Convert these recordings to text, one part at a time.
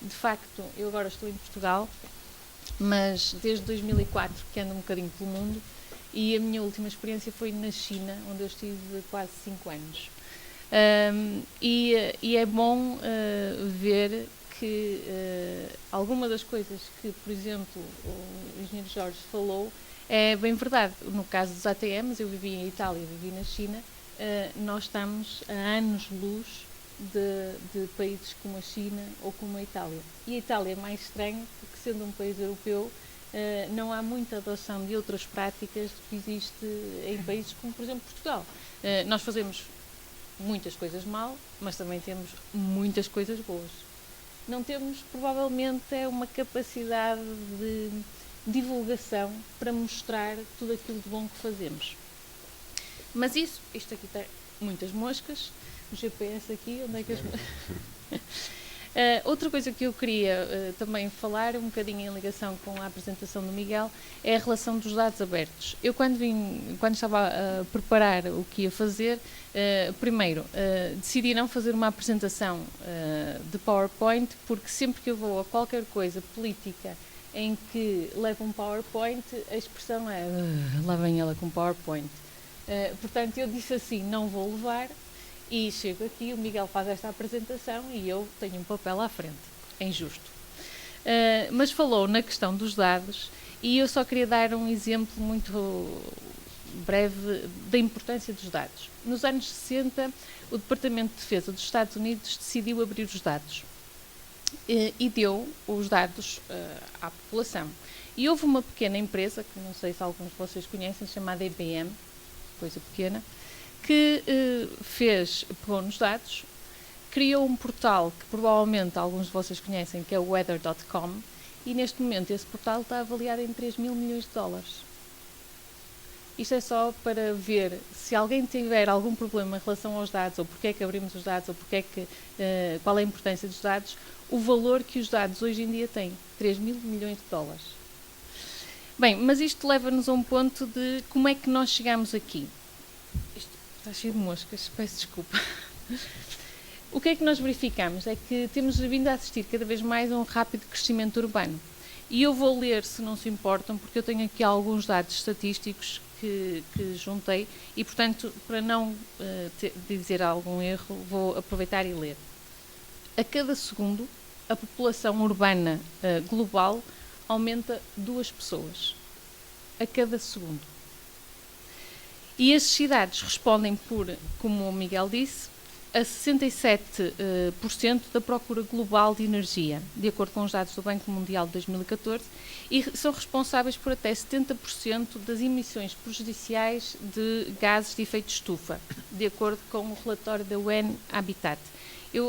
de facto, eu agora estou em Portugal, mas desde 2004 que ando um bocadinho pelo mundo, e a minha última experiência foi na China, onde eu estive quase 5 anos. E é bom ver que alguma das coisas que, por exemplo, o engenheiro Jorge falou é bem verdade. No caso dos ATMs, eu vivi em Itália, vivi na China, nós estamos a anos-luz de países como a China ou como a Itália. E a Itália é mais estranho, porque sendo um país europeu, não há muita adoção de outras práticas que existe em países como, por exemplo, Portugal. Nós fazemos muitas coisas mal, mas também temos muitas coisas boas. Não temos, provavelmente, uma capacidade de divulgação para mostrar tudo aquilo de bom que fazemos. Mas isto aqui tem muitas moscas, o GPS aqui, onde é que as... outra coisa que eu queria também falar, um bocadinho em ligação com a apresentação do Miguel, é a relação dos dados abertos. Eu quando estava a preparar o que ia fazer, primeiro decidi não fazer uma apresentação de PowerPoint, porque sempre que eu vou a qualquer coisa política em que leva um PowerPoint, a expressão é lá vem ela com PowerPoint. Portanto, eu disse assim, não vou levar. E chego aqui, o Miguel faz esta apresentação e eu tenho um papel à frente. É injusto. Mas falou na questão dos dados e eu só queria dar um exemplo muito breve da importância dos dados. Nos anos 60, o Departamento de Defesa dos Estados Unidos decidiu abrir os dados e deu os dados à população. E houve uma pequena empresa, que não sei se alguns de vocês conhecem, chamada IBM, coisa pequena, que pegou nos dados, criou um portal que provavelmente alguns de vocês conhecem, que é o weather.com, e neste momento esse portal está avaliado em 3 mil milhões de dólares. Isto é só para ver, se alguém tiver algum problema em relação aos dados, ou porque é que abrimos os dados, ou qual é a importância dos dados, o valor que os dados hoje em dia têm, 3 mil milhões de dólares. Bem, mas isto leva-nos a um ponto de como é que nós chegamos aqui. Isto está cheio de moscas, peço desculpa. O que é que nós verificamos? É que temos vindo a assistir cada vez mais a um rápido crescimento urbano. E eu vou ler, se não se importam, porque eu tenho aqui alguns dados estatísticos que juntei e, portanto, para não dizer algum erro, vou aproveitar e ler. A cada segundo, a população urbana global aumenta 2 pessoas. A cada segundo. E as cidades respondem por, como o Miguel disse, a 67% da procura global de energia, de acordo com os dados do Banco Mundial de 2014, e são responsáveis por até 70% das emissões prejudiciais de gases de efeito estufa, de acordo com o relatório da UN Habitat.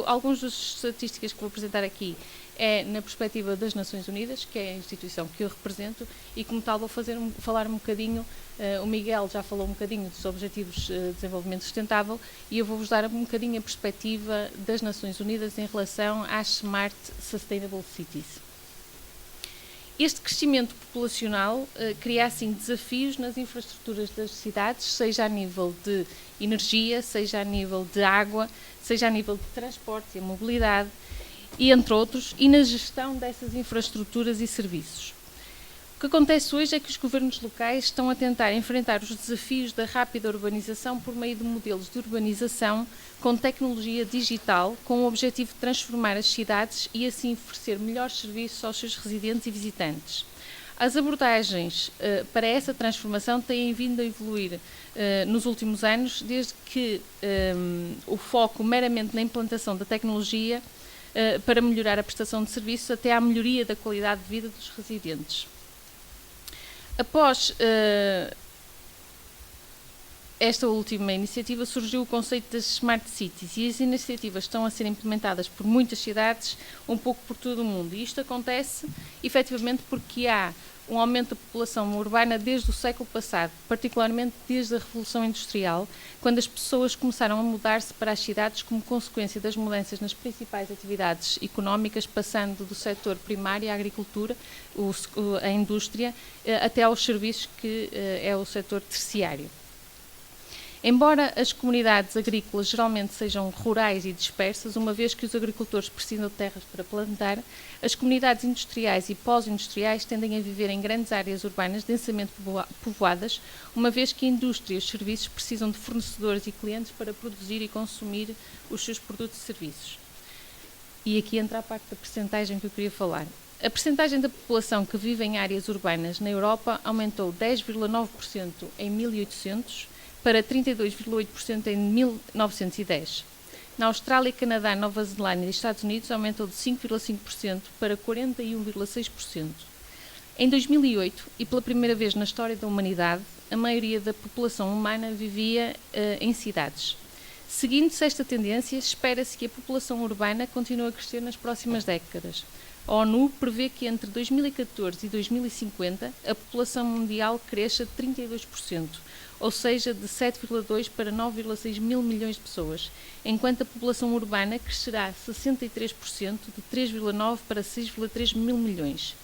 Algumas das estatísticas que vou apresentar aqui é na perspectiva das Nações Unidas, que é a instituição que eu represento, e como tal vou falar um bocadinho, o Miguel já falou um bocadinho dos Objetivos de Desenvolvimento Sustentável, e eu vou-vos dar um bocadinho a perspectiva das Nações Unidas em relação às Smart Sustainable Cities. Este crescimento populacional cria assim desafios nas infraestruturas das cidades, seja a nível de energia, seja a nível de água, seja a nível de transporte e mobilidade, e entre outros, e na gestão dessas infraestruturas e serviços. O que acontece hoje é que os governos locais estão a tentar enfrentar os desafios da rápida urbanização por meio de modelos de urbanização com tecnologia digital, com o objetivo de transformar as cidades e assim oferecer melhores serviços aos seus residentes e visitantes. As abordagens para essa transformação têm vindo a evoluir nos últimos anos, desde que o foco meramente na implantação da tecnologia para melhorar a prestação de serviços até à melhoria da qualidade de vida dos residentes. Após esta última iniciativa, surgiu o conceito das Smart Cities e as iniciativas estão a ser implementadas por muitas cidades, um pouco por todo o mundo. E isto acontece, efetivamente, porque há um aumento da população urbana desde o século passado, particularmente desde a Revolução Industrial, quando as pessoas começaram a mudar-se para as cidades como consequência das mudanças nas principais atividades económicas, passando do setor primário, a agricultura, a indústria, até aos serviços, que é o setor terciário. Embora as comunidades agrícolas geralmente sejam rurais e dispersas, uma vez que os agricultores precisam de terras para plantar, as comunidades industriais e pós-industriais tendem a viver em grandes áreas urbanas densamente povoadas, uma vez que a indústria e os serviços precisam de fornecedores e clientes para produzir e consumir os seus produtos e serviços. E aqui entra a parte da percentagem que eu queria falar. A percentagem da população que vive em áreas urbanas na Europa aumentou 10,9% em 1800 para 32,8% em 1910. Na Austrália, Canadá, Nova Zelândia e Estados Unidos aumentou de 5,5% para 41,6%. Em 2008, e pela primeira vez na história da humanidade, a maioria da população humana vivia em cidades. Seguindo-se esta tendência, espera-se que a população urbana continue a crescer nas próximas décadas. A ONU prevê que entre 2014 e 2050 a população mundial cresça de 32%, ou seja, de 7,2 para 9,6 mil milhões de pessoas, enquanto a população urbana crescerá 63%, de 3,9 para 6,3 mil milhões.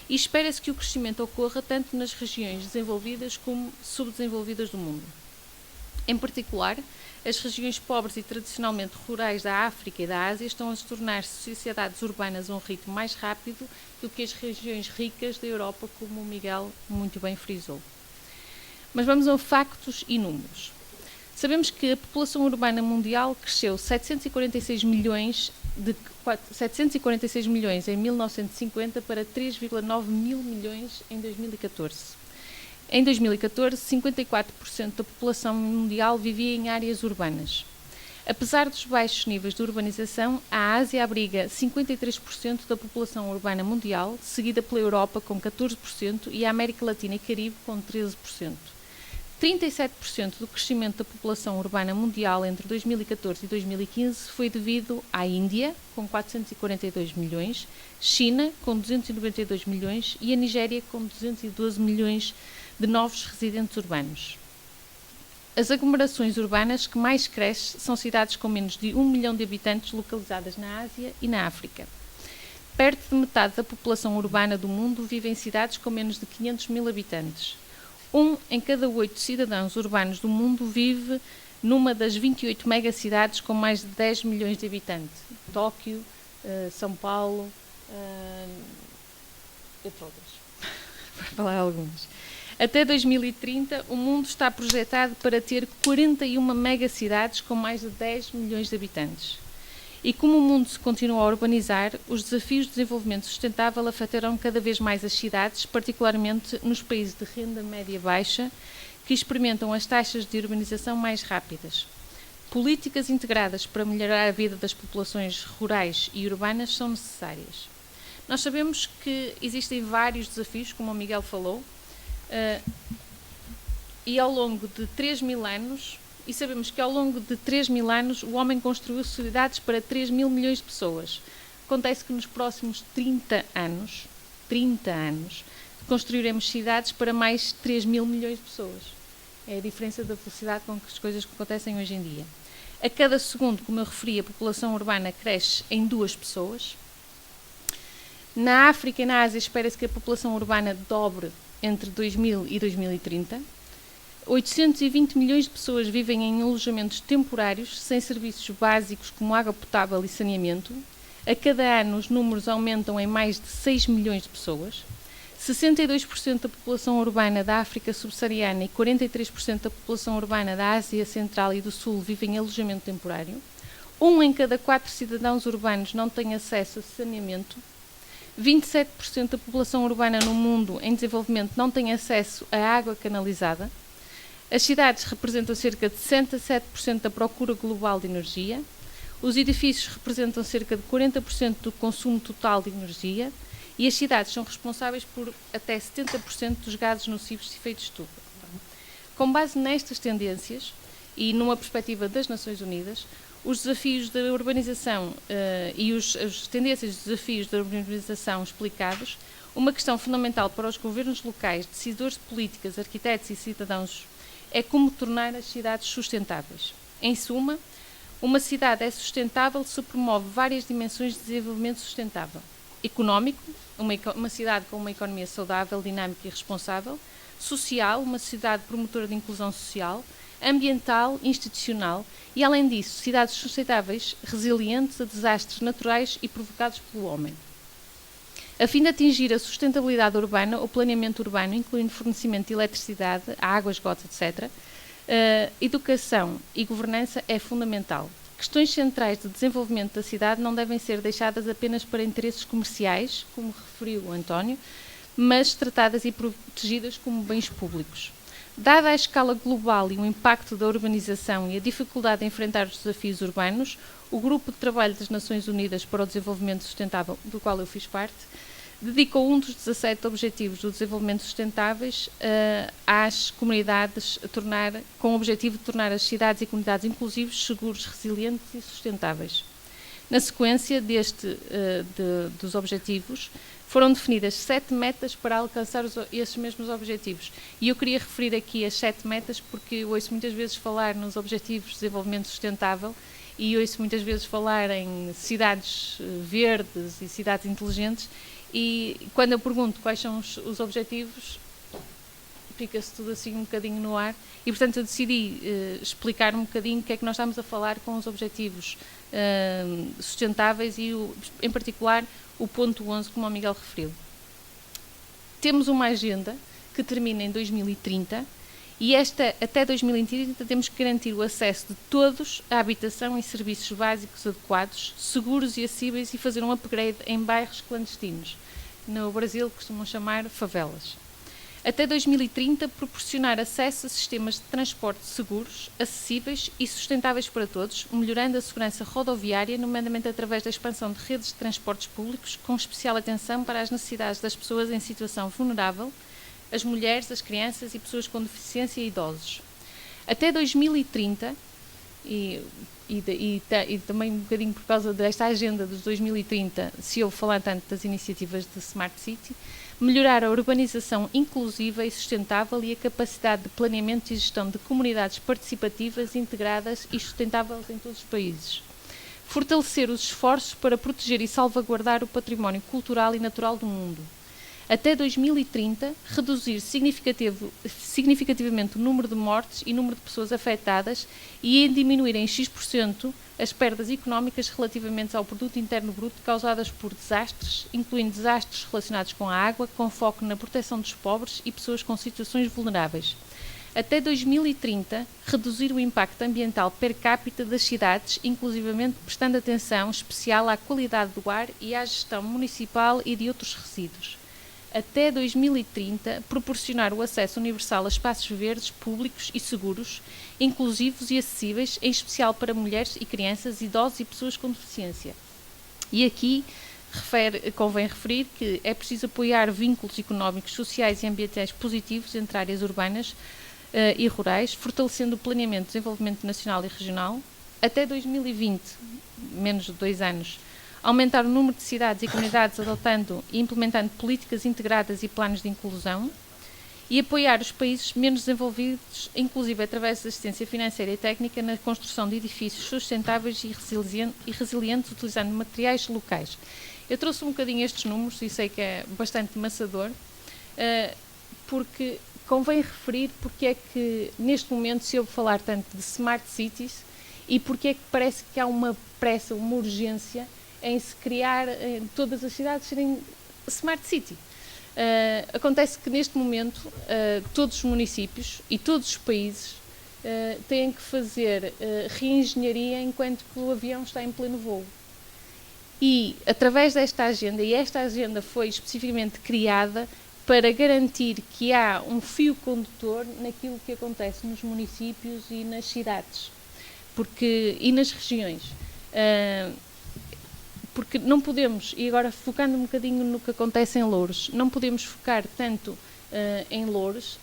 E espera-se que o crescimento ocorra tanto nas regiões desenvolvidas como subdesenvolvidas do mundo. Em particular, as regiões pobres e tradicionalmente rurais da África e da Ásia estão a se tornar sociedades urbanas a um ritmo mais rápido do que as regiões ricas da Europa, como o Miguel muito bem frisou. Mas vamos a factos e números. Sabemos que a população urbana mundial cresceu 746 milhões em 1950 para 3,9 mil milhões em 2014. Em 2014, 54% da população mundial vivia em áreas urbanas. Apesar dos baixos níveis de urbanização, a Ásia abriga 53% da população urbana mundial, seguida pela Europa com 14% e a América Latina e Caribe com 13%. 37% do crescimento da população urbana mundial entre 2014 e 2015 foi devido à Índia, com 442 milhões, China, com 292 milhões e a Nigéria, com 212 milhões de novos residentes urbanos. As aglomerações urbanas que mais crescem são cidades com menos de 1 milhão de habitantes localizadas na Ásia e na África. Perto de metade da população urbana do mundo vive em cidades com menos de 500 mil habitantes. 1 em cada 8 cidadãos urbanos do mundo vive numa das 28 megacidades com mais de 10 milhões de habitantes. Tóquio, São Paulo, entre outras, para falar algumas. Até 2030, o mundo está projetado para ter 41 megacidades com mais de 10 milhões de habitantes. E como o mundo se continua a urbanizar, os desafios de desenvolvimento sustentável afetarão cada vez mais as cidades, particularmente nos países de renda média-baixa, que experimentam as taxas de urbanização mais rápidas. Políticas integradas para melhorar a vida das populações rurais e urbanas são necessárias. Nós sabemos que existem vários desafios, como o Miguel falou, e ao longo de 3 mil anos, e sabemos que ao longo de 3 mil anos o homem construiu cidades para 3 mil milhões de pessoas. Acontece que nos próximos 30 anos, construiremos cidades para mais 3 mil milhões de pessoas. É a diferença da velocidade com que as coisas acontecem hoje em dia. A cada segundo, como eu referi, a população urbana cresce em 2 pessoas. Na África e na Ásia espera-se que a população urbana dobre entre 2000 e 2030. 820 milhões de pessoas vivem em alojamentos temporários, sem serviços básicos como água potável e saneamento. A cada ano os números aumentam em mais de 6 milhões de pessoas. 62% da população urbana da África subsaariana e 43% da população urbana da Ásia Central e do Sul vivem em alojamento temporário. 1 em cada 4 cidadãos urbanos não tem acesso a saneamento. 27% da população urbana no mundo em desenvolvimento não tem acesso à água canalizada. As cidades representam cerca de 67% da procura global de energia. Os edifícios representam cerca de 40% do consumo total de energia. E as cidades são responsáveis por até 70% dos gases nocivos de efeito de estufa. Com base nestas tendências e numa perspectiva das Nações Unidas, os desafios da urbanização e as tendências e desafios da urbanização explicados, uma questão fundamental para os governos locais, decisores de políticas, arquitetos e cidadãos é como tornar as cidades sustentáveis. Em suma, uma cidade é sustentável se promove várias dimensões de desenvolvimento sustentável. Económico, uma cidade com uma economia saudável, dinâmica e responsável. Social, uma cidade promotora de inclusão social. ambiental, institucional e, além disso, cidades sustentáveis, resilientes a desastres naturais e provocados pelo homem. A fim de atingir a sustentabilidade urbana, o planeamento urbano, incluindo fornecimento de eletricidade, água, esgotos, etc., educação e governança é fundamental. Questões centrais de desenvolvimento da cidade não devem ser deixadas apenas para interesses comerciais, como referiu o António, mas tratadas e protegidas como bens públicos. Dada a escala global e o impacto da urbanização e a dificuldade de enfrentar os desafios urbanos, o Grupo de Trabalho das Nações Unidas para o Desenvolvimento Sustentável, do qual eu fiz parte, dedicou um dos 17 Objetivos do Desenvolvimento Sustentáveis às comunidades, com o objetivo de tornar as cidades e comunidades inclusivos, seguros, resilientes e sustentáveis. Na sequência dos objetivos, foram definidas 7 metas para alcançar esses mesmos objetivos. E eu queria referir aqui as 7 metas porque eu ouço muitas vezes falar nos Objetivos de Desenvolvimento Sustentável e ouço muitas vezes falar em cidades verdes e cidades inteligentes, e quando eu pergunto quais são os objetivos, fica-se tudo assim um bocadinho no ar, e portanto eu decidi explicar um bocadinho o que é que nós estamos a falar com os objetivos sustentáveis e, em particular, o ponto 11, como o Miguel referiu. Temos uma agenda que termina em 2030 e até 2030 temos que garantir o acesso de todos à habitação e serviços básicos adequados, seguros e acessíveis e fazer um upgrade em bairros clandestinos. No Brasil costumam chamar favelas. Até 2030, proporcionar acesso a sistemas de transporte seguros, acessíveis e sustentáveis para todos, melhorando a segurança rodoviária, nomeadamente através da expansão de redes de transportes públicos, com especial atenção para as necessidades das pessoas em situação vulnerável, as mulheres, as crianças e pessoas com deficiência e idosos. Até 2030, e também um bocadinho por causa desta agenda dos 2030, se eu falar tanto das iniciativas de Smart City, melhorar a urbanização inclusiva e sustentável e a capacidade de planeamento e gestão de comunidades participativas, integradas e sustentáveis em todos os países. Fortalecer os esforços para proteger e salvaguardar o património cultural e natural do mundo. Até 2030, reduzir significativamente o número de mortes e número de pessoas afetadas e diminuir em X% as perdas económicas relativamente ao produto interno bruto causadas por desastres, incluindo desastres relacionados com a água, com foco na proteção dos pobres e pessoas com situações vulneráveis. Até 2030, reduzir o impacto ambiental per capita das cidades, inclusivamente prestando atenção especial à qualidade do ar e à gestão municipal e de outros resíduos. Até 2030, proporcionar o acesso universal a espaços verdes, públicos e seguros, inclusivos e acessíveis, em especial para mulheres e crianças, idosos e pessoas com deficiência. E aqui convém referir que é preciso apoiar vínculos económicos, sociais e ambientais positivos entre áreas urbanas e rurais, fortalecendo o planeamento de desenvolvimento nacional e regional. Até 2020, menos de 2 anos, aumentar o número de cidades e comunidades adotando e implementando políticas integradas e planos de inclusão e apoiar os países menos desenvolvidos, inclusive através da assistência financeira e técnica na construção de edifícios sustentáveis e resilientes utilizando materiais locais. Eu trouxe um bocadinho estes números e sei que é bastante maçador, porque convém referir porque é que neste momento se ouve falar tanto de Smart Cities e porque é que parece que há uma pressa, uma urgência em se criar todas as cidades serem Smart City. Acontece que neste momento todos os municípios e todos os países têm que fazer reengenharia enquanto que o avião está em pleno voo. E através desta agenda, e esta agenda foi especificamente criada para garantir que há um fio condutor naquilo que acontece nos municípios e nas cidades e nas regiões. Porque não podemos, e agora focando um bocadinho no que acontece em Loures, não podemos focar tanto em Loures,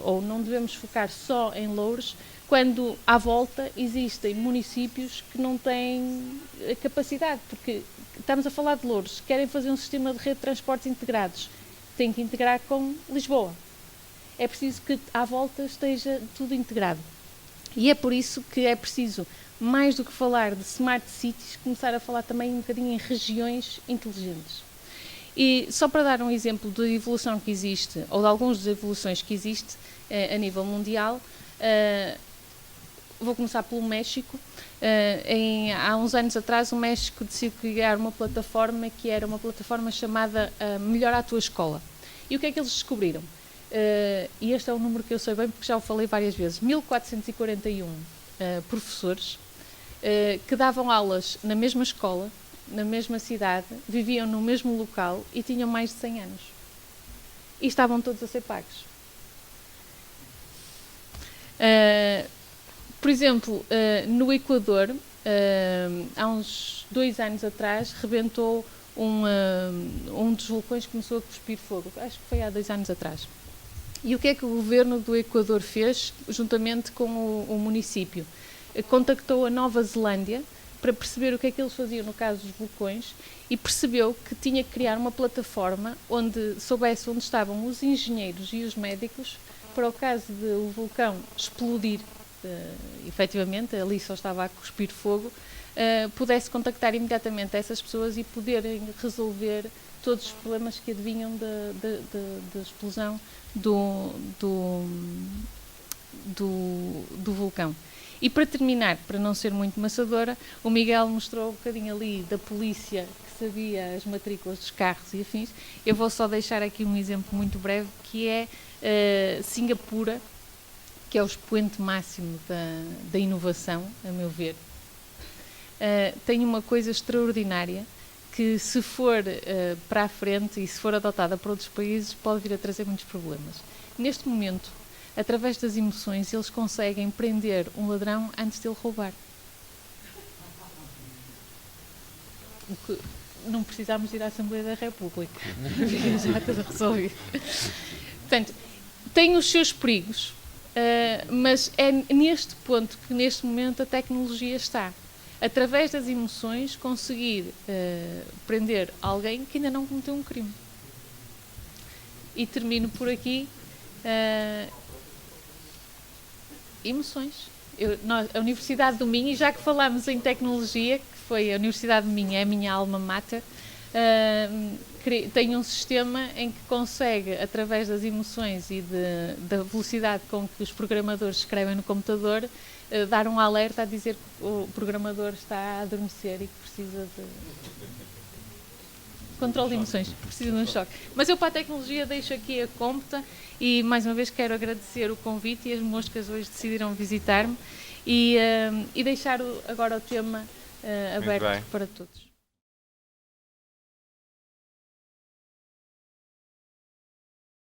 ou não devemos focar só em Loures, quando à volta existem municípios que não têm capacidade, porque estamos a falar de Loures, querem fazer um sistema de rede de transportes integrados, têm que integrar com Lisboa. É preciso que à volta esteja tudo integrado. E é por isso que é preciso, mais do que falar de Smart Cities, começar a falar também um bocadinho em regiões inteligentes. E só para dar um exemplo da evolução que existe, ou de algumas das evoluções que existe a nível mundial, Vou começar pelo México. Há uns anos atrás, o México decidiu criar uma plataforma que era uma plataforma chamada Melhora a Tua Escola. E o que é que eles descobriram? E este é um número que eu sei bem porque já o falei várias vezes. 1441 professores que davam aulas na mesma escola, na mesma cidade, viviam no mesmo local e tinham mais de 100 anos. E estavam todos a ser pagos. Por exemplo, no Equador, há uns 2 anos atrás, rebentou um dos vulcões que começou a cuspir fogo. Acho que foi há 2 anos atrás. E o que é que o governo do Equador fez, juntamente com o município? Contactou a Nova Zelândia para perceber o que é que eles faziam no caso dos vulcões e percebeu que tinha que criar uma plataforma onde soubesse onde estavam os engenheiros e os médicos para o caso de o vulcão explodir, efetivamente, ali só estava a cuspir fogo, pudesse contactar imediatamente essas pessoas e poderem resolver todos os problemas que advinham da explosão do vulcão. E para terminar, para não ser muito maçadora, o Miguel mostrou um bocadinho ali da polícia que sabia as matrículas dos carros e afins. Eu vou só deixar aqui um exemplo muito breve, que é Singapura, que é o expoente máximo da inovação, a meu ver. Tem uma coisa extraordinária que, se for para a frente e se for adotada por outros países, pode vir a trazer muitos problemas. Neste momento, através das emoções, eles conseguem prender um ladrão antes de ele roubar. Não precisamos ir à Assembleia da República. Já tudo resolvido. Portanto, tem os seus perigos, mas é neste ponto que, neste momento, a tecnologia está. Através das emoções, conseguir prender alguém que ainda não cometeu um crime. E termino por aqui. Emoções. A Universidade do Minho, e já que falamos em tecnologia, que foi a Universidade do Minho, é a minha alma mater, tem um sistema em que consegue, através das emoções e da velocidade com que os programadores escrevem no computador, dar um alerta a dizer que o programador está a adormecer e que precisa de controle de emoções, precisa de um choque. Mas eu, para a tecnologia, deixo aqui a cômpota e, mais uma vez, quero agradecer o convite, e as moscas hoje decidiram visitar-me, e deixar agora o tema aberto para todos.